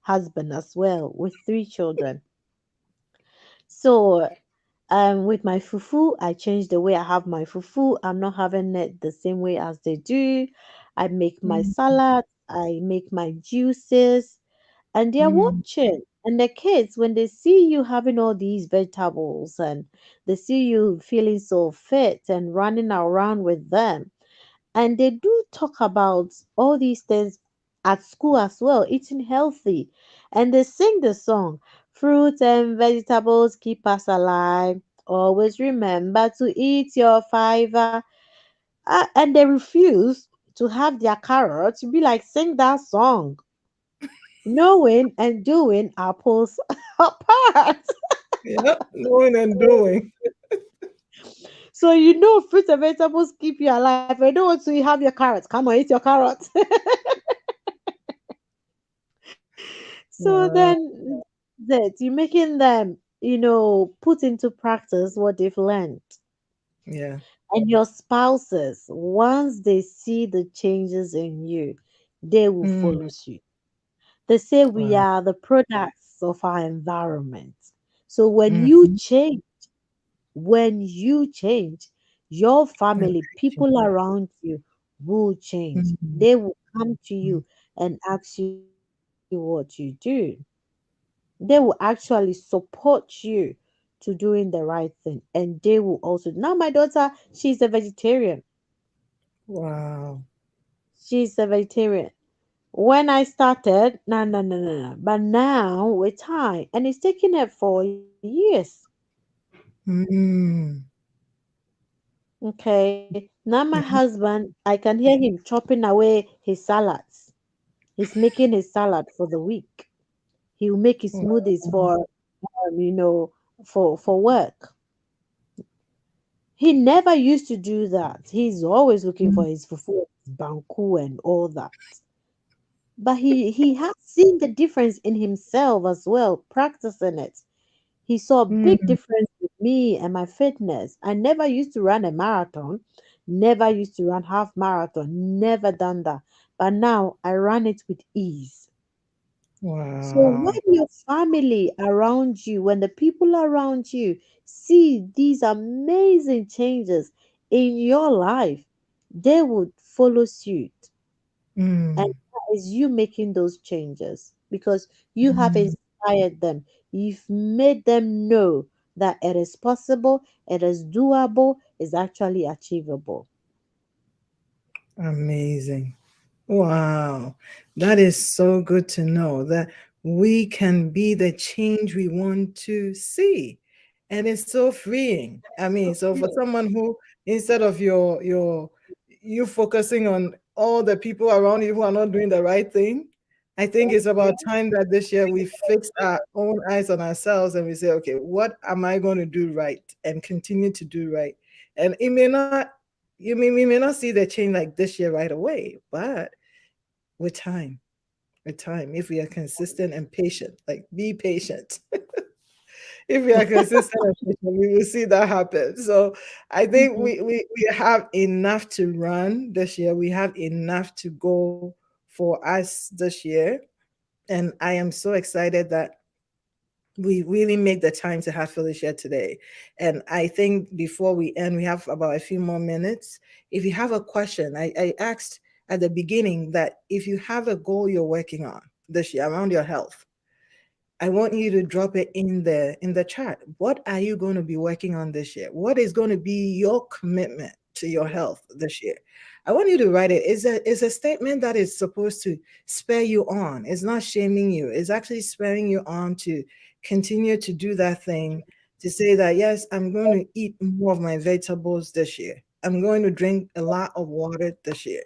husband as well, with three children. So with my fufu, I changed the way I have my fufu. I'm not having it the same way as they do. I make my Mm, salad, I make my juices, and they're mm, watching. And the kids, when they see you having all these vegetables and they see you feeling so fit and running around with them, and they do talk about all these things at school as well, eating healthy. And they sing the song, fruits and vegetables keep us alive. Always remember to eat your fiber. And they refuse to have their carrots. You be like, sing that song. Knowing and doing are poles apart. yep, knowing and doing. So fruits and vegetables keep you alive. I don't want to have your carrots. Come on, eat your carrots. So Wow. then that you're making them, put into practice what they've learned. Yeah. And your spouses, once they see the changes in you, they will Mm, follow suit. They say we wow. are the products of our environment. So Hmm. when you change, your I family, like you. people around you will change. Mhm. They will come to you and ask you what you do. They will actually support you to doing the right thing. And they will also, now my daughter, she's a vegetarian. Wow. She's a vegetarian. When I started, no, no, no, no, no. But now with time, and it's taken her 4 years. Mm. Okay. Now my Yeah. husband, I can hear him chopping away his salads. He's making his salad for the week. He'll make his smoothies Wow. for, for work. He never used to do that. He's always looking for Mm. his fufu, his banku, and all that. But he has seen the difference in himself as well, practicing it. He saw a big Mm. difference with me and my fitness. I never used to run a marathon, never used to run half marathon, never done that. But now I run it with ease. So when Wow. your family around you, when the people around you see these amazing changes in your life, they would follow suit. And Mm. that is you making those changes because you have Mm. inspired them. You've made them know that it is possible, it is doable, it's actually achievable. Amazing. Wow, that is so good to know that we can be the change we want to see. And it's so freeing. I mean, so for someone who, instead of you focusing on all the people around you who are not doing the right thing, I think it's about time that this year we fix our own eyes on ourselves and we say, okay, what am I going to do right and continue to do right? And it may not, we may not see the change like this year right away, but with time, if we are consistent and patient, like be patient. If we are consistent and patient, we will see that happen. So I think Mhm. we have enough to run this year. We have enough to go for us this year. And I am so excited that we really make the time to have Felicia today. And I think before we end, we have about a few more minutes. If you have a question, I asked at the beginning that if you have a goal you're working on this year around your health, I want you to drop it in the chat. What are you going to be working on this year? What is going to be your commitment to your health this year? I want you to write it. It's a statement that is supposed to spur you on. It's not shaming you. It's actually spurring you on to continue to do that thing, to say that yes, I'm going to eat more of my vegetables this year. I'm going to drink a lot of water this year.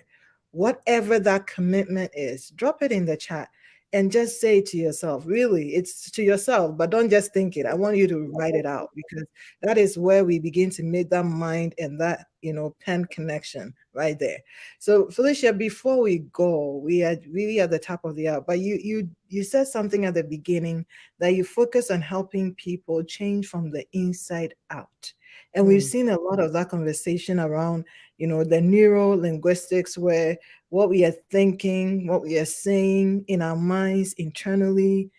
Whatever that commitment is, drop it in the chat and just say to yourself, really, it's to yourself, but don't just think it. I want you to write it out because that is where we begin to make that mind and that, pen connection right there. So Felicia, before we go, we are really at the top of the hour, but you said something at the beginning that you focus on helping people change from the inside out. And we've Mm, seen a lot of that conversation around, the neuro linguistics where what we are thinking, what we are saying in our minds internally,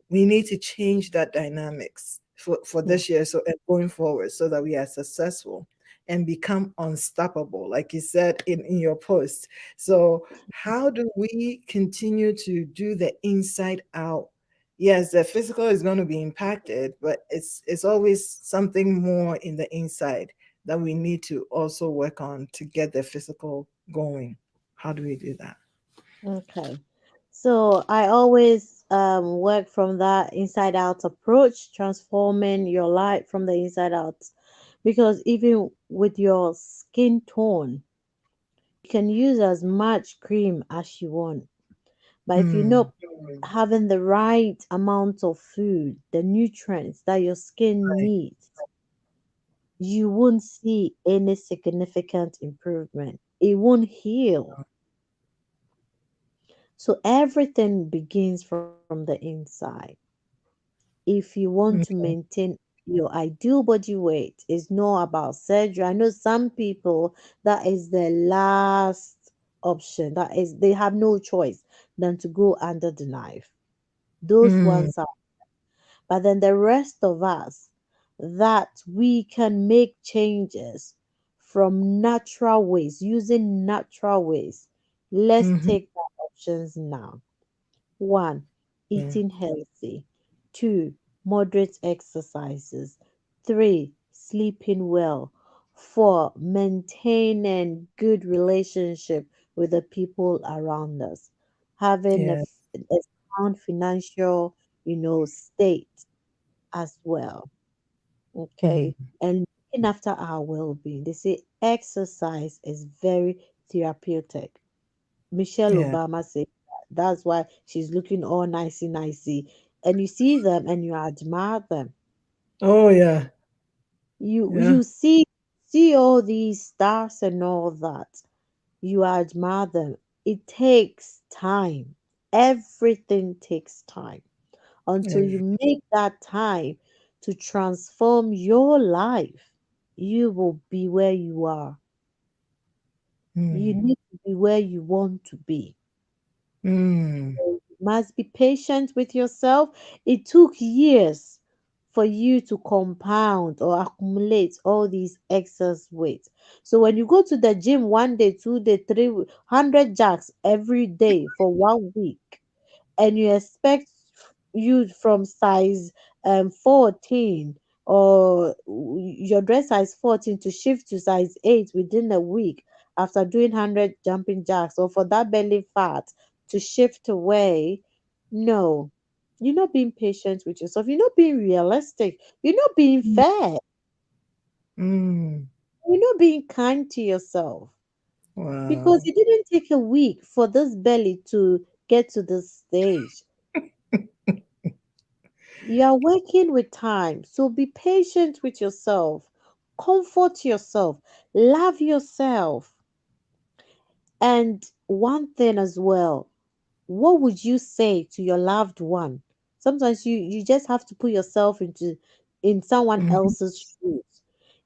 we need to change that dynamics for mm, this year so and going forward so that we are successful and become unstoppable, like you said in your post. So how do we continue to do the inside out? Yes, the physical is going to be impacted, but it's always something more in the inside that we need to also work on to get the physical going. How do we do that? okay. So I always work from that inside out approach, transforming your life from the inside out. Because even with your skin tone, you can use as much cream as you want. But if you Mm, know having the right amount of food, the nutrients that your skin right. needs, you won't see any significant improvement. It won't heal. So everything begins from the inside. If you want to Okay. maintain your ideal body weight, it's not about surgery. I know some people that is the last option. That is they have no choice than to go under the knife. Those Mm, ones are, but then the rest of us that we can make changes from natural ways, using natural ways. Let's mhm, take that options now. One, yeah. eating healthy. Two, moderate exercises. Three, sleeping well. Four, maintaining good relationship with the people around us. Having Yeah. a sound financial, state as well. Okay. Mhm. And looking after our well-being. They say exercise is very therapeutic. Michelle Yeah. Obama said that. That's why she's looking all nicey nicey. And you see them and you admire them. Oh yeah. You Yeah. see all these stars and all that. You admire them. It takes time. Everything takes time until Every, you make that time to transform your life, you will be where you are. You Mm. need to be where you want to be. Mm. You must be patient with yourself. It took years for you to compound or accumulate all these excess weight. So when you go to the gym 1 day, 2 day, 300 jacks every day for 1 week, and you expect you from size 14, or your dress size 14 to shift to size 8 within a week after doing 100 jumping jacks, or for that belly fat to shift away. No, you're not being patient with yourself, you're not being realistic, you're not being fair, Mm. you're not being kind to yourself, because Wow. it didn't take a week for this belly to get to this stage. You are working with time, so be patient with yourself, comfort yourself, love yourself. And one thing as well, what would you say to your loved one? Sometimes you just have to put yourself in someone Mhm. else's shoes.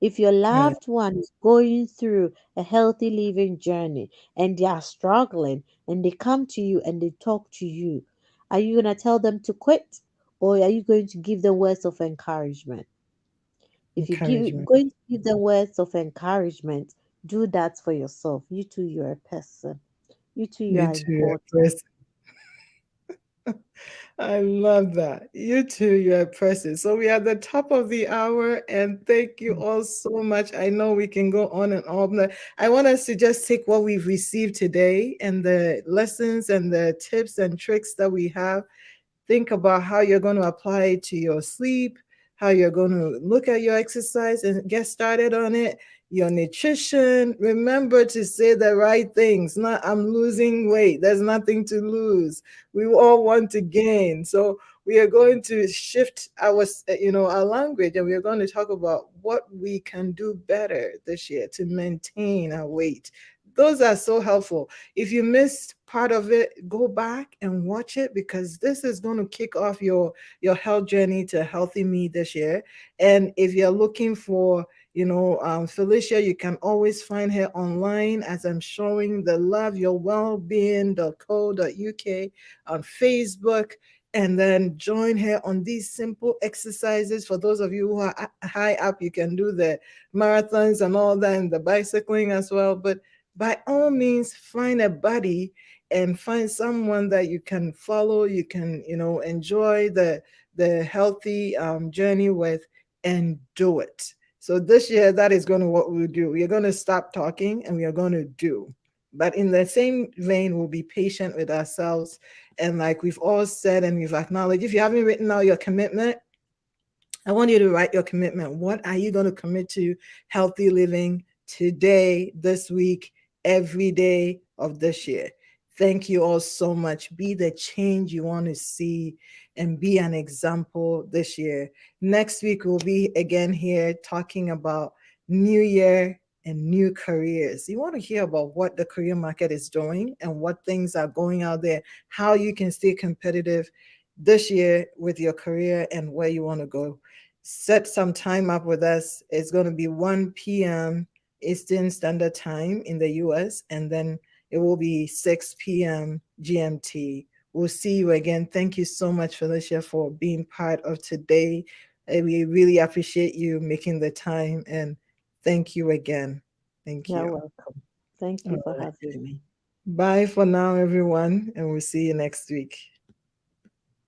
If your Yeah. loved one is going through a healthy living journey and they are struggling and they come to you and they talk to you, are you going to tell them to quit, or are you going to give them words of encouragement? If Encouragement. going to give them words of encouragement, do that for yourself. You too, you're a person. You too, you You are too, important. Chris. I love that. You too, you're a person. So we are at the top of the hour, and thank you all so much. I know we can go on and on, but I want us to just take what we've received today and the lessons and the tips and tricks that we have. Think about how you're going to apply it to your sleep, how you're going to look at your exercise and get started on it, your nutrition. Remember to say the right things, not I'm losing weight. There's nothing to lose. We all want to gain. So we are going to shift our language, and we are going to talk about what we can do better this year to maintain our weight. Those are so helpful. If you missed part of it, go back and watch it, because this is going to kick off your health journey to healthy me this year. And if you're looking for Felicia, you can always find her online, as I'm showing, the loveyourbellbeing.co.uk on Facebook. And then join her on these simple exercises. For those of you who are high up, you can do the marathons and all that, and the bicycling as well. But by all means, find a buddy and find someone that you can follow, you can enjoy the healthy journey with, and do it. So this year, that is going to what we'll do. We are going to stop talking and we are going to do. But in the same vein, we'll be patient with ourselves. And like we've all said and we've acknowledged, if you haven't written out your commitment, I want you to write your commitment. What are you going to commit to healthy living today, this week, every day of this year? Thank you all so much. Be the change you want to see and be an example this year. Next week, we'll be again here talking about new year and new careers. You want to hear about what the career market is doing and what things are going out there, how you can stay competitive this year with your career and where you want to go. Set some time up with us. It's going to be 1 p.m. Eastern Standard Time in the US, and then it will be 6 p.m. GMT. We'll see you again. Thank you so much, Felicia, for being part of today. We really appreciate you making the time, and thank you again. Thank You're you. welcome. Thank you All for right. having me. Bye for now, everyone, and we'll see you next week.